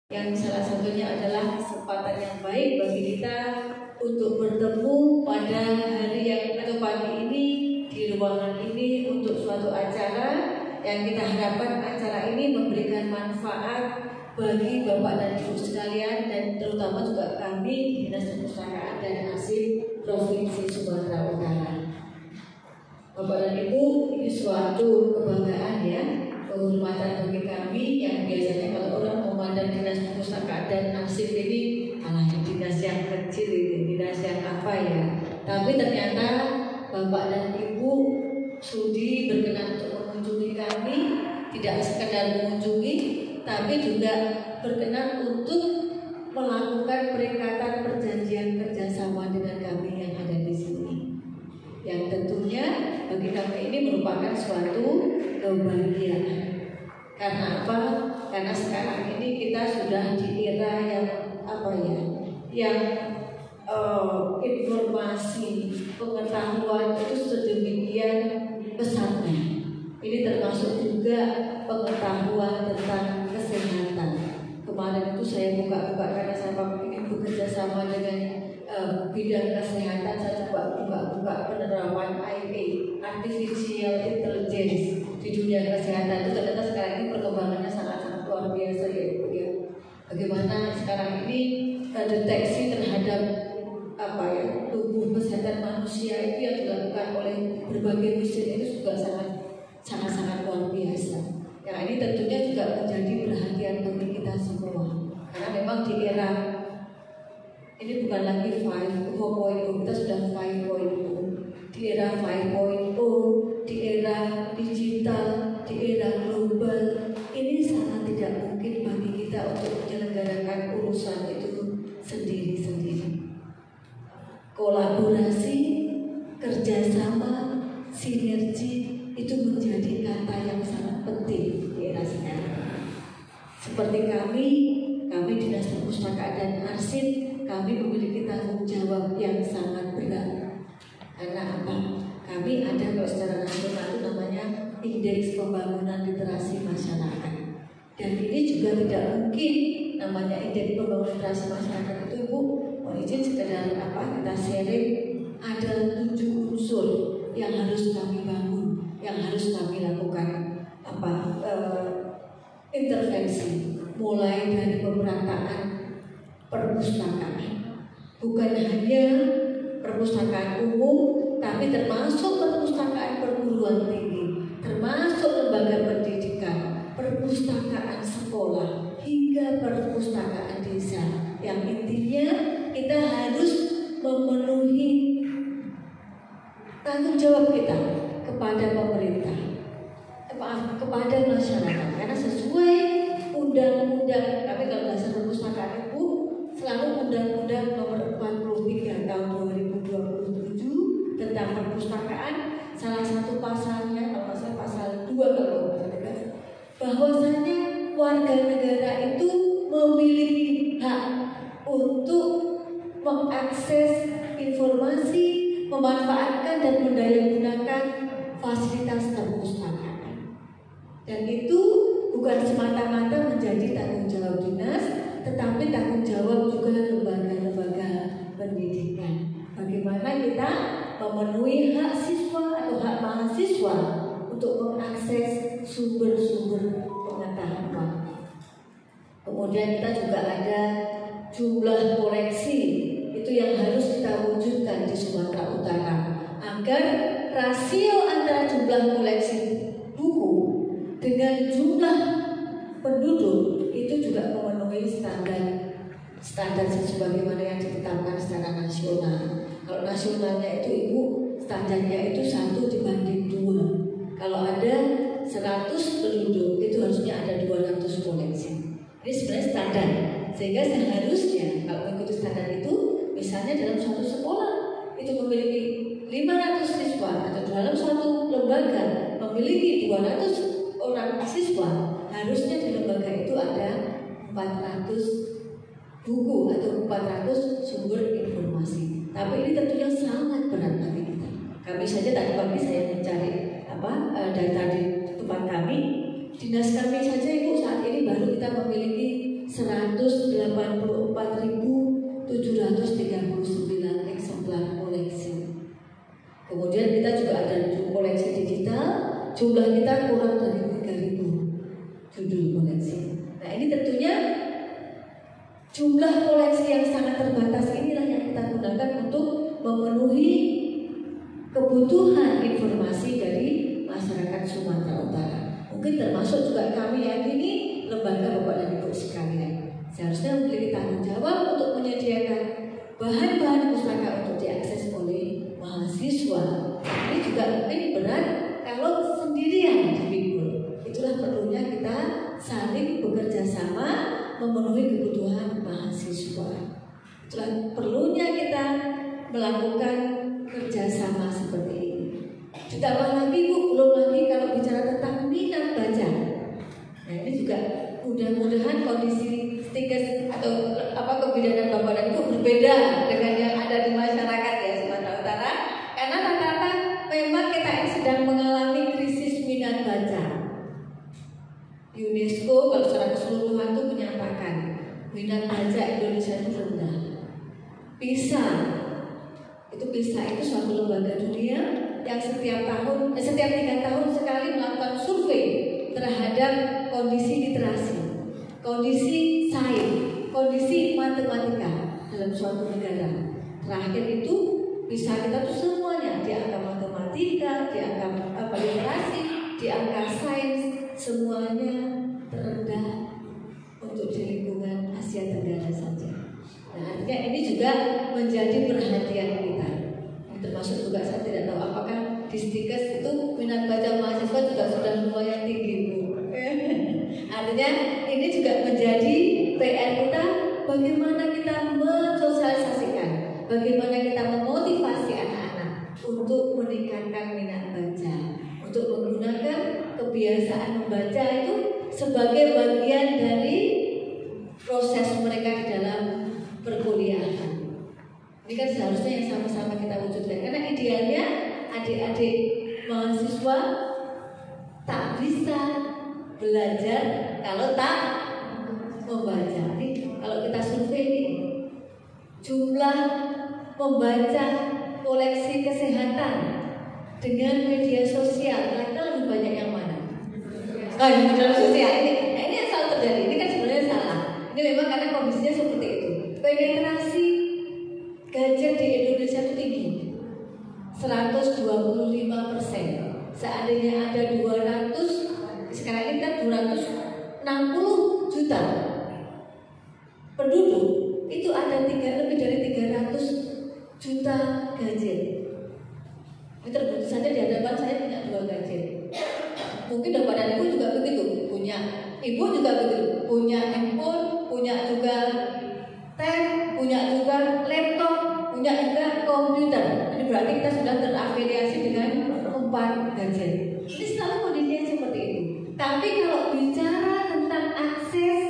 yang salah satunya adalah kesempatan yang baik bagi kita untuk bertemu pada hari yang atau pagi ini di ruangan ini untuk suatu acara yang kita harapkan acara ini memberikan manfaat bagi Bapak dan Ibu sekalian dan terutama juga kami Dinas Perpustakaan dan Arsip Provinsi Sumatera Utara. Bapak dan Ibu, ini suatu kebanggaan ya, kehormatan bagi kami yang biasanya kalau orang memandang Dinas Perpustakaan dan Arsip ini alahnya dinas yang kecil ini, dinas yang apa ya. Tapi ternyata Bapak dan Ibu sudi berkenan untuk mengunjungi kami, tidak sekedar mengunjungi, tapi juga berkenan untuk melakukan peringatan perjanjian kerjasama dengan kami yang ada di sini. Yang tentunya bagi kami ini merupakan suatu kebahagiaan. Karena apa? Karena sekarang ini kita sudah di era yang apa ya? Yang informasi pengetahuan itu sedemikian pesatnya. Ini termasuk juga pengetahuan tentang kesehatan. Kemarin itu saya buka-buka karena saya ingin bekerja sama dengan bidang kesehatan. Saya coba buka-buka penerapan AI, Artificial Intelligence di dunia kesehatan. Itu ternyata sekarang ini perkembangannya sangat-sangat luar biasa ya Ibu ya. Bagaimana sekarang ini deteksi terhadap apa ya tubuh kesehatan manusia itu yang dilakukan oleh berbagai mesin itu juga sangat luar biasa. Yang ini tentunya juga menjadi perhatian bagi kita semua. Karena memang di era ini bukan lagi 4.0, kita sudah 5.0. Di era 5.0, di era digital, di era global, ini sangat tidak mungkin bagi kita untuk menyelenggarakan urusan itu sendiri-sendiri. Kolaborasi, kerjasama, sinergi itu menjadi kata yang sangat penting di era sekarang. Seperti kami Dinas Perpustakaan dan Arsip, kami memiliki tanggung jawab yang sangat berat. Karena apa? Kami ada kalau secara nasional itu namanya Indeks Pembangunan Literasi Masyarakat. Dan ini juga tidak mungkin namanya Indeks Pembangunan Literasi Masyarakat itu Ibu mau izin sekedar apa kita sharing, ada 7 unsur yang harus kami bangun, yang harus kami lakukan intervensi, mulai dari pemerataan perpustakaan, bukan hanya perpustakaan umum, tapi termasuk perpustakaan perguruan tinggi, termasuk lembaga pendidikan, perpustakaan sekolah, hingga perpustakaan desa. Yang intinya kita harus memenuhi tanggung jawab kita kepada pemerintah, kepada masyarakat, karena sesuai undang-undang, tapi kalau bahasa perpustakaan Ibu selalu Undang-Undang Nomor 43 Tahun 2027 tentang perpustakaan, salah satu pasalnya kalau saya pasal 2 kalau saya bahwasanya warga negara itu memiliki hak untuk mengakses informasi, memanfaatkan dan mendayagunakan fasilitas perpustakaan. Dan itu bukan semata-mata menjadi tanggung jawab dinas, tetapi tanggung jawab juga lembaga-lembaga pendidikan. Bagaimana kita memenuhi hak siswa atau hak mahasiswa untuk mengakses sumber-sumber pengetahuan. Kemudian kita juga ada jumlah koleksi itu yang harus kita wujudkan di Sumatera Utara agar rasio antara jumlah koleksi buku dengan jumlah penduduk itu juga memenuhi standar sebagaimana yang ditetapkan secara nasional. Kalau nasionalnya itu Ibu standarnya itu 1:2. Kalau ada 100 penduduk itu harusnya ada 200 koleksi. Ini sebenarnya standar. Sehingga seharusnya kalau mengikuti standar itu, misalnya dalam suatu sekolah itu memiliki 500 siswa atau dalam suatu lembaga memiliki 200 orang siswa, harusnya di lembaga itu ada 400 buku atau 400 sumber informasi. Tapi ini tentunya sangat berat bagi kita. Kami saja tadi pagi saya mencari data di tempat kami, dinas kami saja Ibu saat ini baru kita memiliki 100 184.739 eksemplar koleksi. Kemudian kita juga ada koleksi digital, jumlah kita kurang dari 3.000 judul koleksi. Nah ini tentunya jumlah koleksi yang sangat terbatas inilah yang kita gunakan untuk memenuhi kebutuhan informasi dari masyarakat Sumatera Utara. Mungkin termasuk juga kami yakini lembaga Bapak dan Ibu sekalian seharusnya memiliki tanggung jawab untuk menyediakan bahan-bahan pustaka untuk diakses oleh mahasiswa. Ini juga mungkin berat kalau sendirian dipikul. Itulah perlunya kita saling bekerja sama memenuhi kebutuhan mahasiswa. Itulah perlunya kita melakukan kerjasama seperti ini. Ditambah lagi Bu, belum lagi kalau bicara tentang minat baca. Nah ini juga mudah-mudahan kondisi stiker atau kebidanan Bapak dan Ibu berbeda dengan yang ada di masyarakat ya Sumatera Utara. Karena rata-rata memang kita ini sedang mengalami krisis minat baca. UNESCO kalau secara keseluruhan itu menyatakan minat baca Indonesia itu rendah. PISA itu suatu lembaga dunia yang setiap 3 tahun sekali melakukan survei terhadap kondisi literasi, kondisi sains, kondisi matematika dalam suatu negara. Terakhir itu PISA kita tuh semuanya di angka matematika, di angka literasi, di angka sains, semuanya terendah untuk di lingkungan Asia Tenggara saja. Nah, artinya ini juga menjadi perhatian kita. Termasuk juga saya tidak tahu apakah di Stikes itu minat baca mahasiswa juga sudah lumayan tinggi Bu. Artinya ini juga menjadi PR kita, bagaimana kita mensosialisasikan, bagaimana kita memotivasi anak-anak untuk meningkatkan minat baca, untuk menggunakan kebiasaan membaca itu sebagai bagian dari proses mereka di dalam perkuliahan. Ini kan seharusnya yang sama-sama kita wujudkan. Karena idealnya adik-adik mahasiswa tak bisa belajar kalau tak membaca. Ini kalau kita survei ini jumlah membaca koleksi kesehatan dengan media sosial, kira-kira lebih banyak yang mana? Media sosial ini. Nah, ini yang selalu terjadi. Ini kan sebenarnya salah. Ini memang karena kondisinya seperti itu. Penetrasi gadget di Indonesia itu tinggi, 125%. Seandainya ada 200, sekarang ini kan 260 juta penduduk, itu ada lebih dari 300 juta gadget. Ini terbukti saja di hadapan saya punya 2 gadget. Mungkin Bapak Ibu juga begitu, punya. Ibu juga begitu, punya handphone, punya juga tab, punya juga laptop, punya juga komputer. Ini berarti kita sudah terafiliasi dengan 4 gadget. Ini selalu kondisinya seperti itu. Tapi kalau bicara tentang akses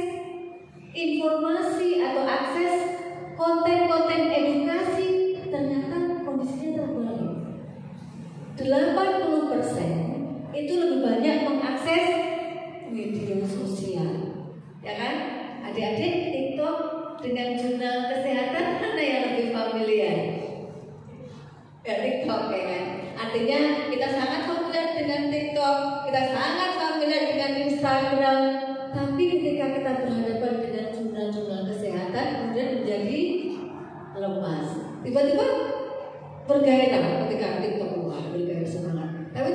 informasi atau akses konten-konten edukasi, ternyata kondisinya terbalik. 80% itu lebih banyak mengakses media sosial, ya kan? Adik-adik TikTok dengan jurnal kesehatan mana yang lebih familiar? Ya TikTok ya kan. Artinya kita sangat familiar dengan TikTok, kita sangat familiar dengan Instagram. Tapi ketika kita berhadapan dengan jurnal-jurnal kesehatan, kemudian menjadi lemas. Tiba-tiba bergairah ketika TikTok bergairah semangat. Tapi